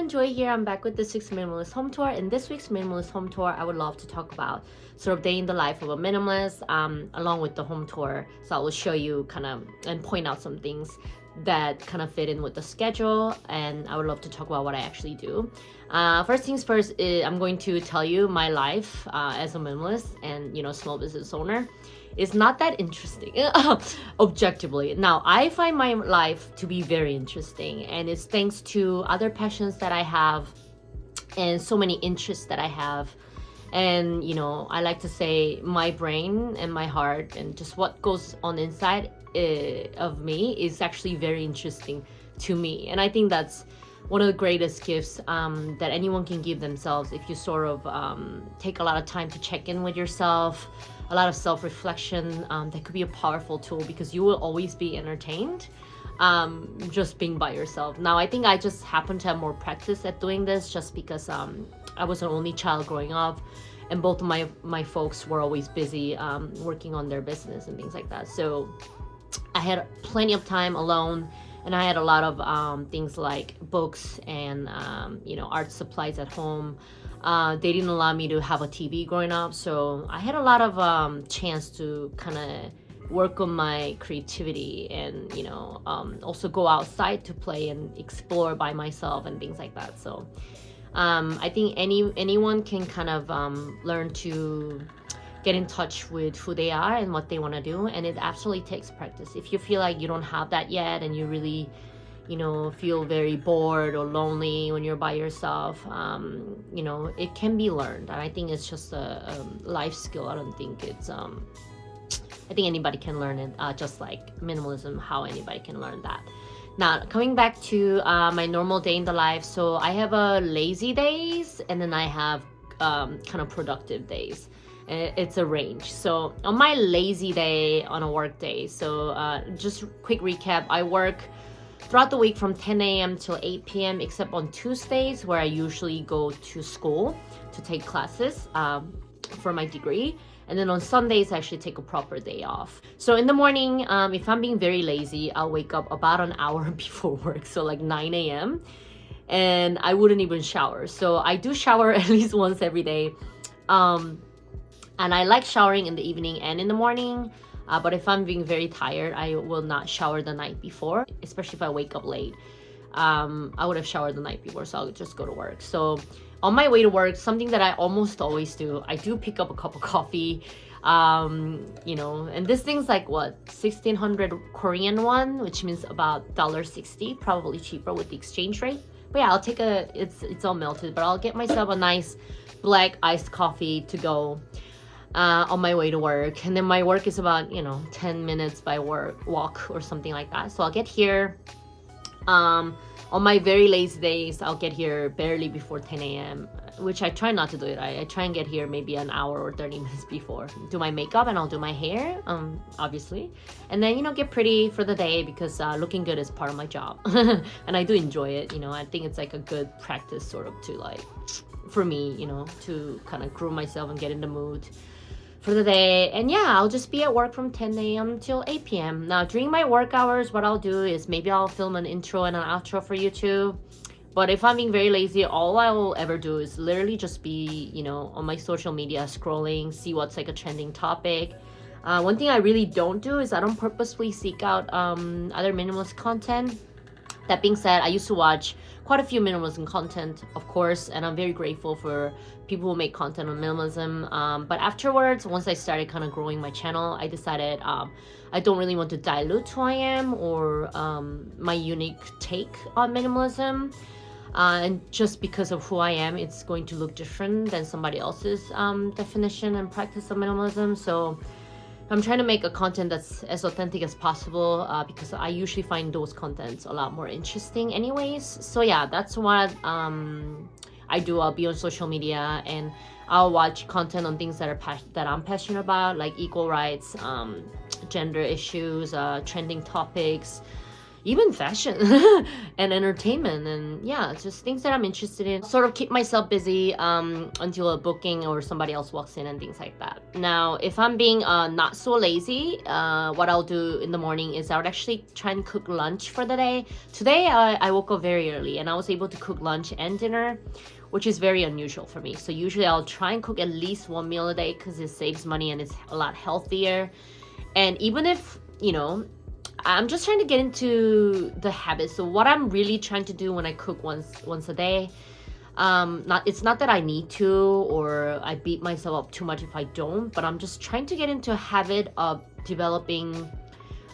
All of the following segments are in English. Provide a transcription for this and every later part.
everyone, Joy here. I'm back with this week's Minimalist Home Tour. In this week's Minimalist Home Tour, I would love to talk about sort of day in the life of a minimalist, along with the home tour. So I will show you kind of and point out some things that kind of fit in with the schedule, and I would love to talk about what I actually do. First things first, I'm going to tell you my life as a minimalist and small business owner. Is not that interesting objectively. Now, I find my life to be very interesting, and it's thanks to other passions that I have and so many interests that I have. And I like to say my brain and my heart and just what goes on inside of me is actually very interesting to me. And I think that's one of the greatest gifts that anyone can give themselves if you sort of take a lot of time to check in with yourself, a lot of self-reflection. That could be a powerful tool because you will always be entertained just being by yourself. Now, I think I just happen to have more practice at doing this just because I was an only child growing up, and both of my folks were always busy working on their business and things like that. So I had plenty of time alone, and I had a lot of things like books and art supplies at home. They didn't allow me to have a TV growing up, so I had a lot of chance to kind of work on my creativity and also go outside to play and explore by myself and things like that. So I think anyone can kind of learn to get in touch with who they are and what they want to do, and it absolutely takes practice. If you feel like you don't have that yet and you really feel very bored or lonely when you're by yourself, it can be learned. And I think it's just a life skill. I don't think it's I think anybody can learn it, just like minimalism, how anybody can learn that. Now, coming back to my normal day in the life, so I have lazy days and then I have kind of productive days. It's a range. So on my lazy day, on a work day, so just quick recap, I work throughout the week from 10 a.m. till 8 p.m. except on Tuesdays, where I usually go to school to take classes for my degree. And then on Sundays, I actually take a proper day off. So in the morning, if I'm being very lazy, I'll wake up about an hour before work, so like 9 a.m. And I wouldn't even shower. So I do shower at least once every day. And I like showering in the evening and in the morning. But if I'm being very tired, I will not shower the night before, especially if I wake up late. I would have showered the night before, so I'll just go to work. So on my way to work, something that I almost always do, I do pick up a cup of coffee. And this thing's like what, 1600 Korean won, which means about $1.60, probably cheaper with the exchange rate. But yeah, I'll take it's all melted, but I'll get myself a nice black iced coffee to go on my way to work. And then my work is about 10 minutes by walk or something like that. So I'll get here on my very lazy days. I'll get here barely before 10 a.m., which I try not to do it. I try and get here maybe an hour or 30 minutes before, do my makeup, and I'll do my hair, obviously, and then get pretty for the day, because looking good is part of my job. And I do enjoy it. I think it's like a good practice sort of to, like, for me, to kind of groom myself and get in the mood for the day. And yeah, I'll just be at work from 10 a.m. till 8 p.m. Now, during my work hours, what I'll do is maybe I'll film an intro and an outro for YouTube. But if I'm being very lazy, all I will ever do is literally just be, on my social media scrolling, see what's like a trending topic. One thing I really don't do is I don't purposefully seek out other minimalist content. That being said, I used to watch quite a few minimalism content, of course, and I'm very grateful for people who make content on minimalism. But afterwards, once I started kind of growing my channel, I decided I don't really want to dilute who I am or my unique take on minimalism. And just because of who I am, it's going to look different than somebody else's definition and practice of minimalism. So I'm trying to make a content that's as authentic as possible because I usually find those contents a lot more interesting anyways. So yeah, that's what I do. I'll be on social media and I'll watch content on things that I'm passionate about, like equal rights, gender issues, trending topics, even fashion and entertainment, and yeah, it's just things that I'm interested in. Sort of keep myself busy until a booking or somebody else walks in and things like that. Now, if I'm being not so lazy, what I'll do in the morning is I would actually try and cook lunch for the day. Today, I woke up very early and I was able to cook lunch and dinner, which is very unusual for me. So usually I'll try and cook at least one meal a day because it saves money and it's a lot healthier. And even if, you know, I'm just trying to get into the habit. So what I'm really trying to do when I cook once a day, it's not that I need to or I beat myself up too much if I don't, but I'm just trying to get into a habit of developing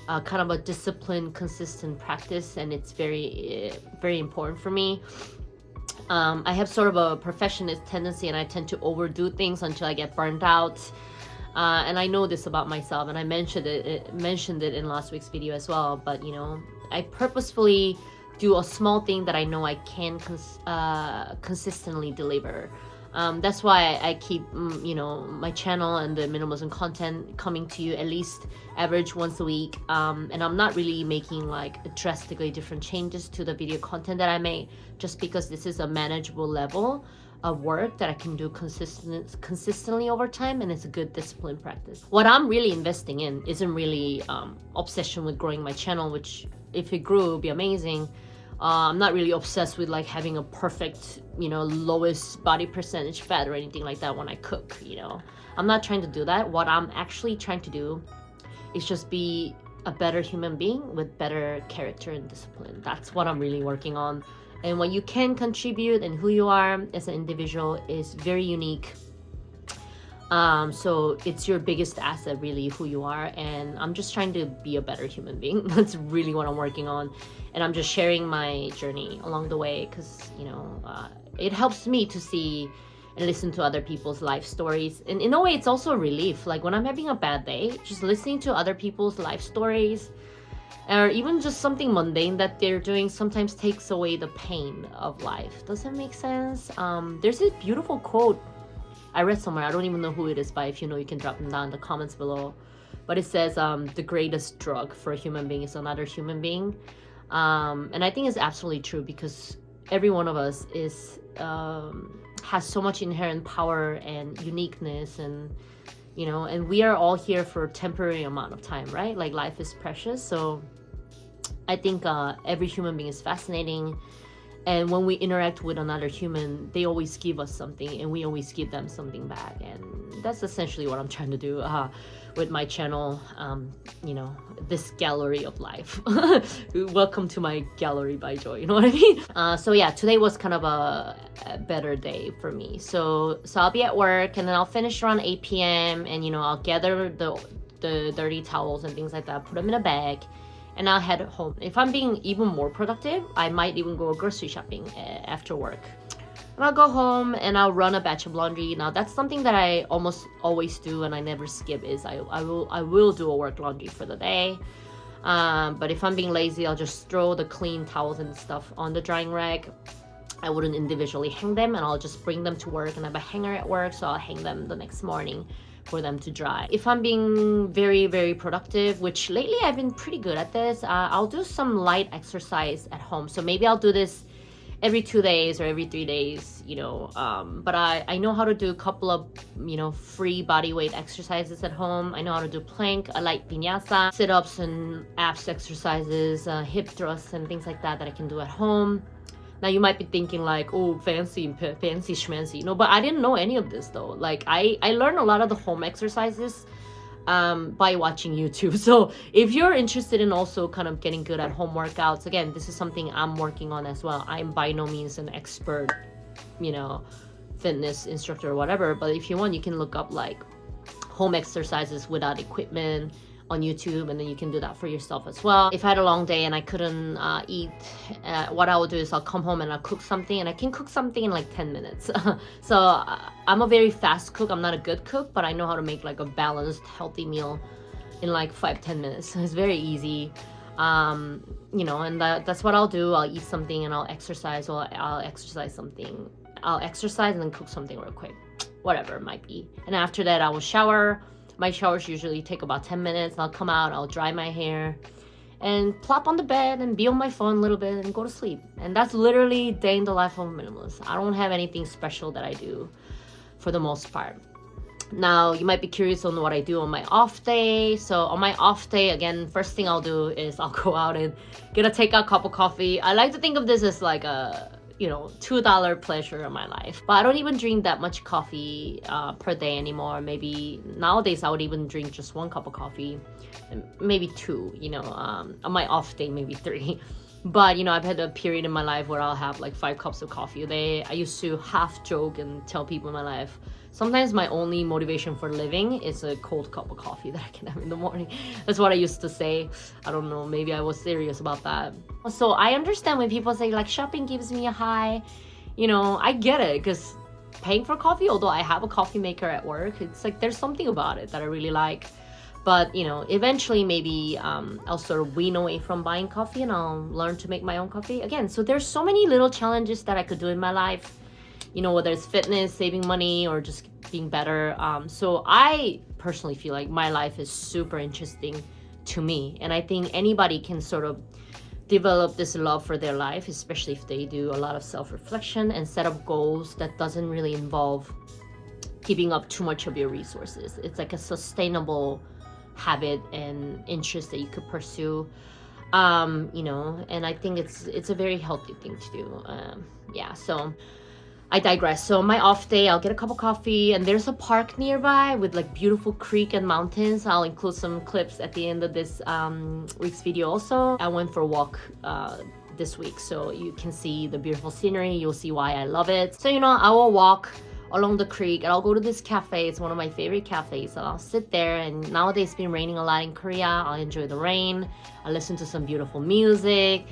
kind of a disciplined, consistent practice, and it's very, very important for me. I have sort of a perfectionist tendency, and I tend to overdo things until I get burnt out. And I know this about myself, and I mentioned it in last week's video as well. But you know, I purposefully do a small thing that I know I can consistently deliver. That's why I keep you know, my channel and the minimalism content coming to you at least average once a week. And I'm not really making like drastically different changes to the video content that I make, just because this is a manageable level of work that I can do consistently over time, and it's a good discipline practice. What I'm really investing in isn't really obsession with growing my channel, which if it grew, it would be amazing. I'm not really obsessed with like having a perfect, you know, lowest body percentage fat or anything like that when I cook, you know. I'm not trying to do that. What I'm actually trying to do is just be a better human being with better character and discipline. That's what I'm really working on. And what you can contribute and who you are as an individual is very unique. So it's your biggest asset, really, who you are. And I'm just trying to be a better human being. That's really what I'm working on. And I'm just sharing my journey along the way because, you know, it helps me to see and listen to other people's life stories. And in a way, it's also a relief. Like when I'm having a bad day, just listening to other people's life stories, or even just something mundane that they're doing, sometimes takes away the pain of life. Does that make sense? There's this beautiful quote I read somewhere. I don't even know who it is by. If you know, you can drop them down in the comments below. But it says, the greatest drug for a human being is another human being. And I think it's absolutely true, because every one of us has so much inherent power and uniqueness, and you know, and we are all here for a temporary amount of time, right? Like life is precious. So I think every human being is fascinating, and when we interact with another human, they always give us something and we always give them something back. And that's essentially what I'm trying to do with my channel, you know, this gallery of life. Welcome to my gallery by Joy, you know what I mean? So yeah, today was kind of a better day for me. So I'll be at work, and then I'll finish around 8 p.m. and you know, I'll gather the dirty towels and things like that, put them in a bag, and I'll head home. If I'm being even more productive, I might even go grocery shopping after work. And I'll go home and I'll run a batch of laundry. Now that's something that I almost always do and I never skip, is I will do a work laundry for the day. But if I'm being lazy, I'll just throw the clean towels and stuff on the drying rack. I wouldn't individually hang them, and I'll just bring them to work, and I have a hanger at work, so I'll hang them the next morning for them to dry. If I'm being very, very productive, which lately I've been pretty good at this, I'll do some light exercise at home. So maybe I'll do this every 2 days or every 3 days, you know, but I know how to do a couple of, you know, free body weight exercises at home. I know how to do plank, a light vinyasa, sit-ups and abs exercises, hip thrusts and things like that I can do at home. Now you might be thinking like, oh, fancy schmancy, you know, but I didn't know any of this though. Like I learned a lot of the home exercises by watching YouTube. So if you're interested in also kind of getting good at home workouts, again, this is something I'm working on as well. I'm by no means an expert, you know, fitness instructor or whatever, but if you want, you can look up like home exercises without equipment on YouTube, and then you can do that for yourself as well. If I had a long day and I couldn't eat, what I will do is I'll come home and I'll cook something, and I can cook something in like 10 minutes. So I'm a very fast cook. I'm not a good cook, but I know how to make like a balanced, healthy meal in like 5-10 minutes. It's very easy. You know, and that's what I'll do. I'll eat something and I'll exercise, or I'll exercise something. I'll exercise and then cook something real quick, whatever it might be. And after that, I will shower. My showers usually take about 10 minutes. I'll come out, I'll dry my hair, and plop on the bed and be on my phone a little bit and go to sleep. And that's literally day in the life of a minimalist. I don't have anything special that I do for the most part. Now, you might be curious on what I do on my off day. So on my off day, again, first thing I'll do is I'll go out and get a takeout cup of coffee. I like to think of this as like a, $2 pleasure in my life. But I don't even drink that much coffee per day anymore. Maybe nowadays I would even drink just 1 cup of coffee, maybe 2, on my off day, maybe 3. But, I've had a period in my life where I'll have like 5 cups of coffee a day. I used to half joke and tell people in my life, sometimes my only motivation for living is a cold cup of coffee that I can have in the morning. That's what I used to say. I don't know, maybe I was serious about that. So I understand when people say like shopping gives me a high. I get it, because paying for coffee, although I have a coffee maker at work, it's like there's something about it that I really like. But, eventually maybe I'll sort of wean away from buying coffee and I'll learn to make my own coffee again. So there's so many little challenges that I could do in my life, whether it's fitness, saving money, or just being better. So I personally feel like my life is super interesting to me. And I think anybody can sort of develop this love for their life, especially if they do a lot of self-reflection and set up goals that doesn't really involve giving up too much of your resources. It's like a sustainable habit and interest that you could pursue. And I think it's a very healthy thing to do. So I digress. So my off day, I'll get a cup of coffee, and there's a park nearby with like beautiful creek and mountains. I'll include some clips at the end of this week's video also. I went for a walk this week, so you can see the beautiful scenery. You'll see why I love it. So, I will walk along the creek and I'll go to this cafe. It's one of my favorite cafes, and I'll sit there. And nowadays it's been raining a lot in Korea. I'll enjoy the rain. I'll listen to some beautiful music,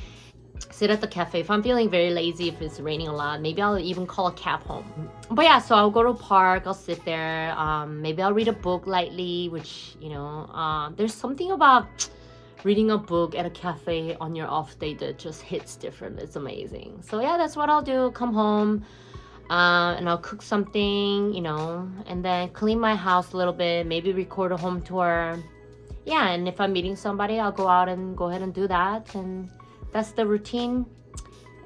sit at the cafe. If I'm feeling very lazy, if it's raining a lot, maybe I'll even call a cab home. But yeah, so I'll go to a park, I'll sit there, maybe I'll read a book lightly, which there's something about reading a book at a cafe on your off day that just hits different. It's amazing. So yeah, that's what I'll do. Come home, and I'll cook something, and then clean my house a little bit, maybe record a home tour. Yeah, and if I'm meeting somebody, I'll go out and go ahead and do that. And that's the routine.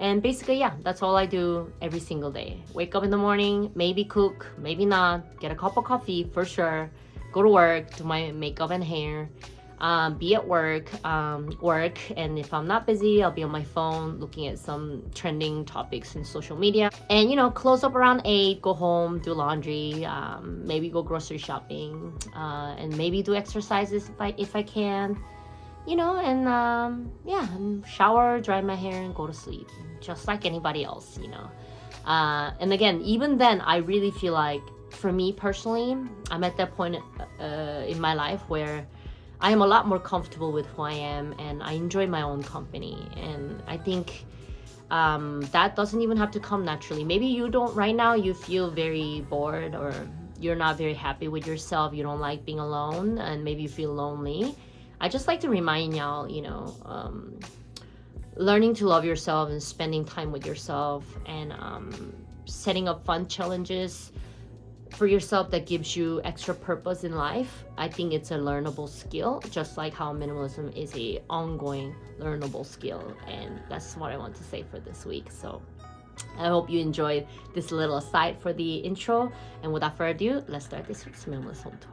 And basically, yeah, that's all I do every single day. Wake up in the morning, maybe cook, maybe not, get a cup of coffee for sure, go to work, do my makeup and hair, be at work, and if I'm not busy, I'll be on my phone looking at some trending topics in social media. And close up around 8, go home, do laundry, maybe go grocery shopping, and maybe do exercises if I can. And shower, dry my hair, and go to sleep, just like anybody else, And again, even then, I really feel like, for me personally, I'm at that point in my life where I am a lot more comfortable with who I am, and I enjoy my own company. And I think that doesn't even have to come naturally. Maybe you don't, right now, you feel very bored, or you're not very happy with yourself, you don't like being alone, and maybe you feel lonely. I just like to remind y'all, learning to love yourself and spending time with yourself, and setting up fun challenges for yourself that gives you extra purpose in life. I think it's a learnable skill, just like how minimalism is a ongoing learnable skill. And that's what I want to say for this week. So I hope you enjoyed this little aside for the intro. And without further ado, let's start this week's Minimalist Home Tour.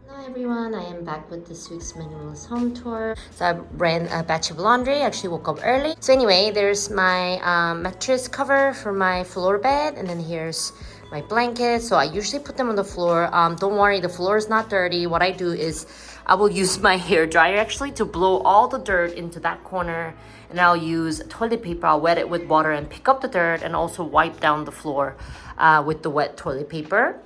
Hello everyone, I am back with this week's Minimalist Home Tour. So I ran a batch of laundry, actually woke up early. So anyway, there's my mattress cover for my floor bed, and then here's my blankets. So I usually put them on the floor. Don't worry, the floor is not dirty. What I do is I will use my hair dryer actually to blow all the dirt into that corner, and I'll use toilet paper. I'll wet it with water and pick up the dirt, and also wipe down the floor with the wet toilet paper.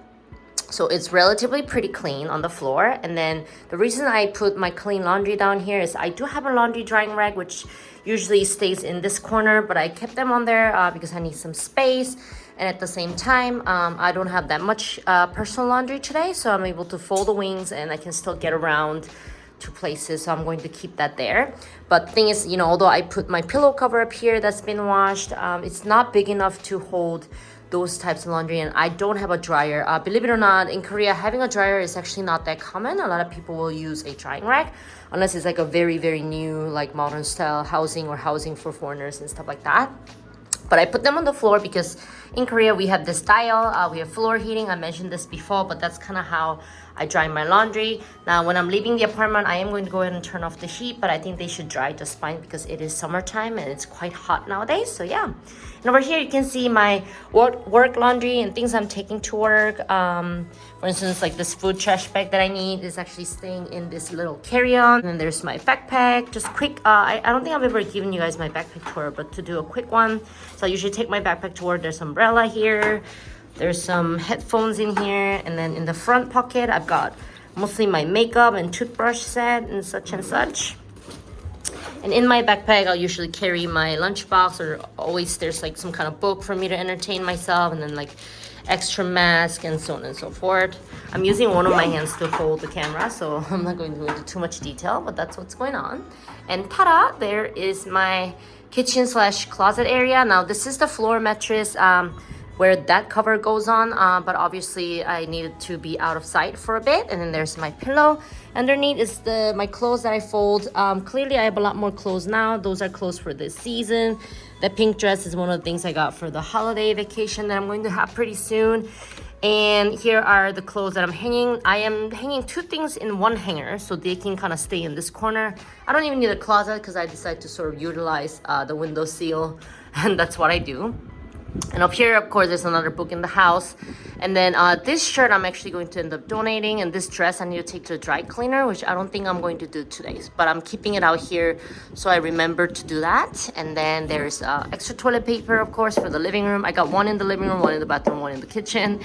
So it's relatively pretty clean on the floor. And then the reason I put my clean laundry down here is I do have a laundry drying rack, which usually stays in this corner, but I kept them on there because I need some space. And at the same time, I don't have that much personal laundry today, so I'm able to fold the wings and I can still get around to places, so I'm going to keep that there. But the thing is, although I put my pillow cover up here that's been washed, it's not big enough to hold those types of laundry, and I don't have a dryer. Believe it or not, in Korea, having a dryer is actually not that common. A lot of people will use a drying rack, unless it's like a very, very new, like modern style housing or housing for foreigners and stuff like that. But I put them on the floor because in Korea we have this style, we have floor heating. I mentioned this before, but that's kind of how I dry my laundry. Now when I'm leaving the apartment, I am going to go ahead and turn off the heat, but I think they should dry just fine because it is summertime and it's quite hot nowadays. So yeah. And over here you can see my work laundry and things I'm taking to work. For instance, like this food trash bag that I need is actually staying in this little carry-on. And then there's my backpack. Just quick, I don't think I've ever given you guys my backpack tour, but to do a quick one. So I usually take my backpack to work. There's umbrella here. There's some headphones in here. And then in the front pocket, I've got mostly my makeup and toothbrush set and such and such. And in my backpack, I'll usually carry my lunchbox, or always there's like some kind of book for me to entertain myself, and then like extra mask and so on and so forth. I'm using one of my hands to hold the camera, so I'm not going to go into too much detail, but that's what's going on. And ta-da, there is my kitchen / closet area. Now this is the floor mattress where that cover goes on, but obviously I needed to be out of sight for a bit. And then there's my pillow. Underneath is my clothes that I fold. Clearly I have a lot more clothes now. Those are clothes for this season. The pink dress is one of the things I got for the holiday vacation that I'm going to have pretty soon. And here are the clothes that I'm hanging. I am hanging 2 things in one hanger so they can kind of stay in this corner. I don't even need a closet because I decided to sort of utilize the window seal, and that's what I do. And up here, of course, there's another book in the house. And then this shirt I'm actually going to end up donating, and this dress I need to take to a dry cleaner, which I don't think I'm going to do today, but I'm keeping it out here so I remember to do that. And then there's extra toilet paper, of course, for the living room. I got one in the living room, one in the bathroom, one in the kitchen.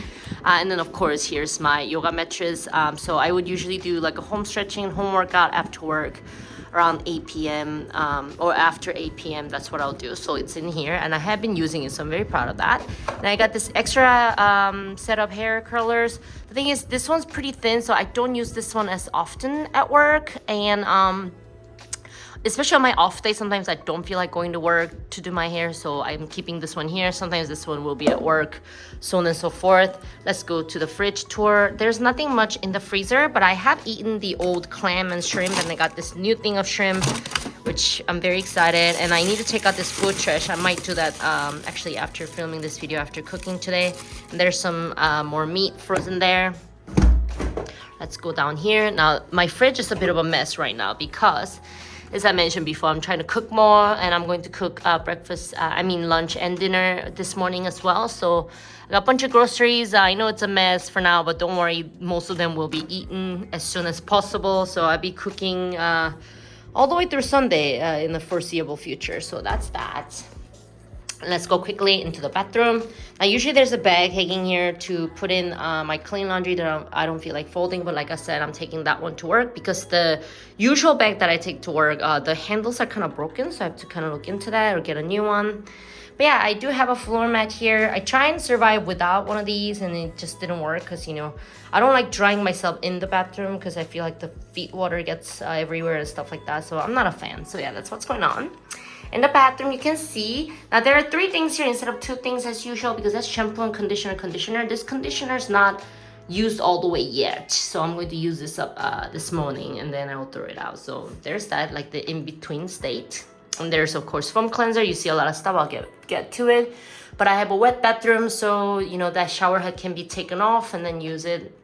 And then of course, here's my yoga mattress. So I would usually do like a home stretching, home workout after work around 8 p.m. Or after 8 p.m. That's what I'll do. So it's in here, and I have been using it, so I'm very proud of that. And I got this extra set of hair curlers. The thing is, this one's pretty thin, so I don't use this one as often at work. And especially on my off day, sometimes I don't feel like going to work to do my hair, so I'm keeping this one here. Sometimes this one will be at work, so on and so forth. Let's go to the fridge tour. There's nothing much in the freezer, but I have eaten the old clam and shrimp, and I got this new thing of shrimp, which I'm very excited. And I need to take out this food trash. I might do that actually after filming this video, after cooking today. And there's some more meat frozen there. Let's go down here. Now, my fridge is a bit of a mess right now because, as I mentioned before, I'm trying to cook more, and I'm going to cook lunch and dinner this morning as well. So I got a bunch of groceries. I know it's a mess for now, but don't worry, most of them will be eaten as soon as possible. So I'll be cooking all the way through Sunday in the foreseeable future. So that's that. Let's go quickly into the bathroom. Now, usually there's a bag hanging here to put in my clean laundry that I don't feel like folding, but like I said, I'm taking that one to work because the usual bag that I take to work, the handles are kind of broken, so I have to kind of look into that or get a new one. But yeah, I do have a floor mat here. I try and survive without one of these, and it just didn't work because, you know, I don't like drying myself in the bathroom because I feel like the feet water gets everywhere and stuff like that, so I'm not a fan. So yeah, that's what's going on. In the bathroom, you can see, now there are 3 things here instead of 2 things as usual because that's shampoo and conditioner. This conditioner is not used all the way yet, so I'm going to use this up this morning, and then I'll throw it out. So there's that, like the in-between state. And there's, of course, foam cleanser. You see a lot of stuff. I'll get to it. But I have a wet bathroom, so, you know, that shower head can be taken off and then use it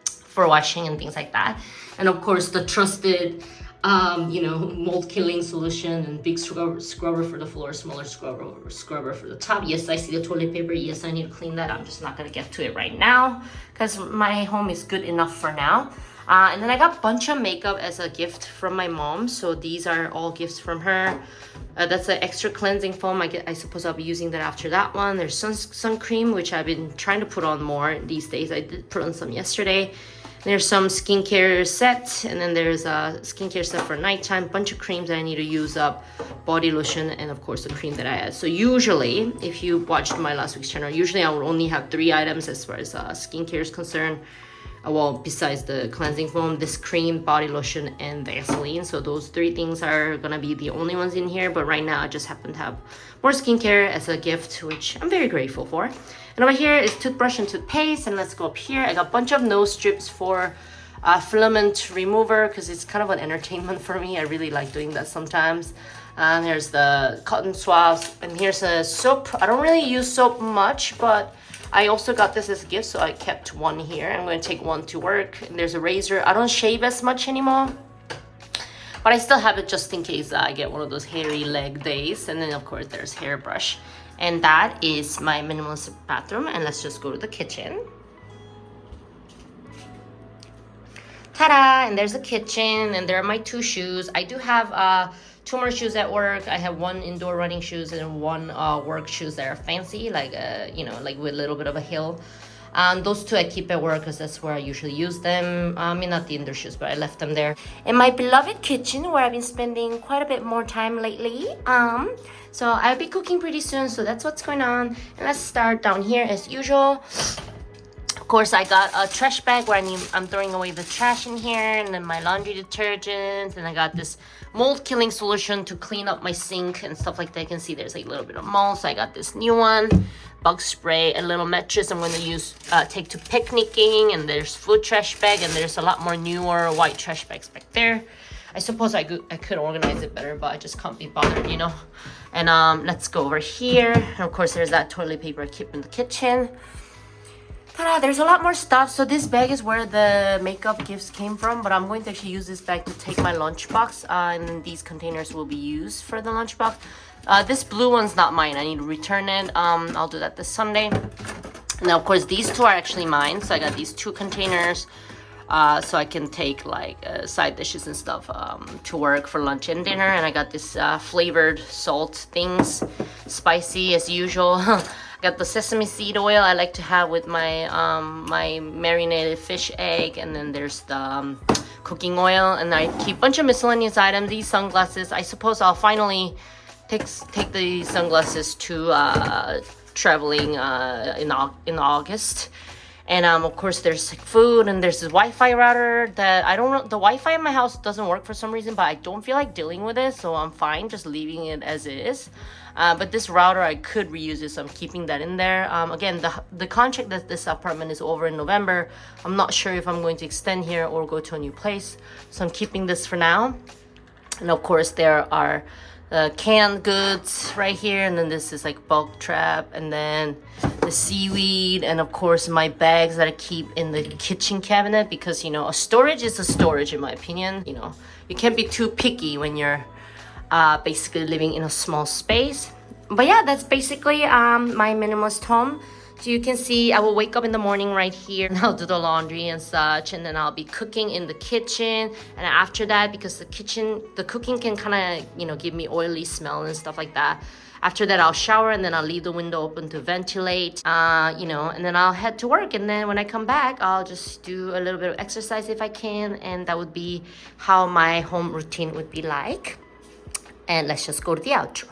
for washing and things like that. And, of course, the trusted mold killing solution and big scrubber for the floor, smaller scrubber for the top. Yes, I see the toilet paper. Yes, I need to clean that. I'm just not gonna get to it right now because my home is good enough for now. And then I got a bunch of makeup as a gift from my mom. So these are all gifts from her. That's an extra cleansing foam. I suppose I'll be using that after that one. There's sun cream, which I've been trying to put on more these days. I did put on some yesterday. There's some skincare set, and then there's a skincare set for nighttime, bunch of creams that I need to use up, body lotion, and of course the cream that I add. So usually, if you watched my last week's channel, usually I will only have 3 items as far as skincare is concerned. well, besides the cleansing foam, this cream, body lotion, and Vaseline. So those 3 things are gonna be the only ones in here, but right now I just happen to have more skincare as a gift, which I'm very grateful for. And over here is toothbrush and toothpaste. And let's go up here. I got a bunch of nose strips for filament remover, because it's kind of an entertainment for me. I really like doing that sometimes. And here's the cotton swabs, and here's a soap. I don't really use soap much, but I also got this as a gift, so I kept one here. I'm going to take one to work. And there's a razor. I don't shave as much anymore, but I still have it just in case I get one of those hairy leg days. And then of course there's hairbrush. And that is my minimalist bathroom. And let's just go to the kitchen. Ta-da! And there's a kitchen, and there are my 2 shoes. I do have 2 more shoes at work. I have 1 indoor running shoes and 1 work shoes that are fancy, like you know, like with a little bit of a heel. Those 2 I keep at work because that's where I usually use them. I mean, not the indoor shoes, but I left them there. In my beloved kitchen, where I've been spending quite a bit more time lately. So I'll be cooking pretty soon, so that's what's going on. And let's start down here as usual. Of course, I got a trash bag where I'm throwing away the trash in here, and then my laundry detergent, and I got this mold killing solution to clean up my sink and stuff like that. You can see there's like a little bit of mold, so I got this new one. Bug spray, a little mattress I'm going to use take to picnicking, and there's food trash bag, and there's a lot more newer white trash bags back there. I suppose I could organize it better, but I just can't be bothered, you know. And let's go over here. And of course, there's that toilet paper I keep in the kitchen. Ta-da, there's a lot more stuff. So this bag is where the makeup gifts came from, but I'm going to actually use this bag to take my lunchbox, and then these containers will be used for the lunchbox. This blue one's not mine. I need to return it. I'll do that this Sunday. Now, of course, these 2 are actually mine. So I got these 2 containers, so I can take like side dishes and stuff to work for lunch and dinner. And I got this flavored salt things, spicy as usual. Got the sesame seed oil I like to have with my my marinated fish egg, and then there's the cooking oil, and I keep a bunch of miscellaneous items. These sunglasses, I suppose I'll finally take the sunglasses to traveling in August. And of course there's like food, and there's this Wi-Fi router that I don't know, the Wi-Fi in my house doesn't work for some reason, but I don't feel like dealing with it, so I'm fine just leaving it as is. But this router I could reuse it, so I'm keeping that in there. Again, the contract that this apartment is over in November. I'm not sure if I'm going to extend here or go to a new place, so I'm keeping this for now. And of course there are canned goods right here, and then this is like bulk trap, and then the seaweed, and of course my bags that I keep in the kitchen cabinet, because you know, a storage is a storage in my opinion. You know, you can't be too picky when you're basically living in a small space. But yeah, that's basically my minimalist home. So you can see I will wake up in the morning right here, and I'll do the laundry and such, and then I'll be cooking in the kitchen. And after that, because the cooking can kind of, you know, give me oily smell and stuff like that. After that, I'll shower, and then I'll leave the window open to ventilate, you know, and then I'll head to work. And then when I come back, I'll just do a little bit of exercise if I can, and that would be how my home routine would be like. And let's just go to the outro.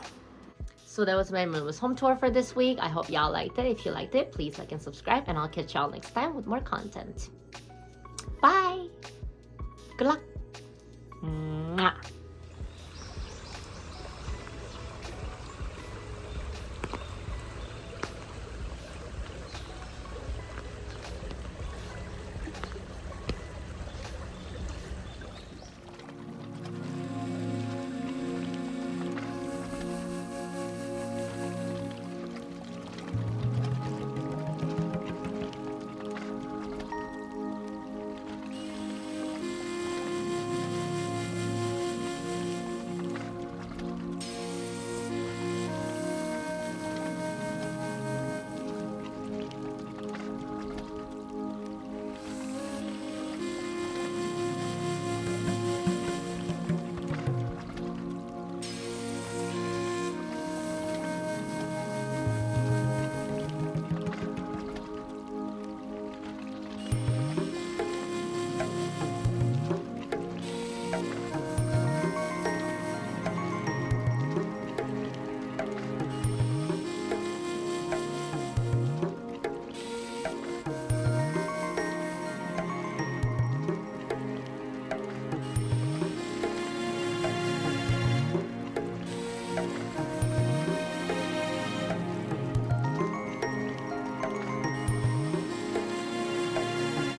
So that was my minimalist home tour for this week. I hope y'all liked it. If you liked it, please like and subscribe, and I'll catch y'all next time with more content. Bye. Good luck. Mwah.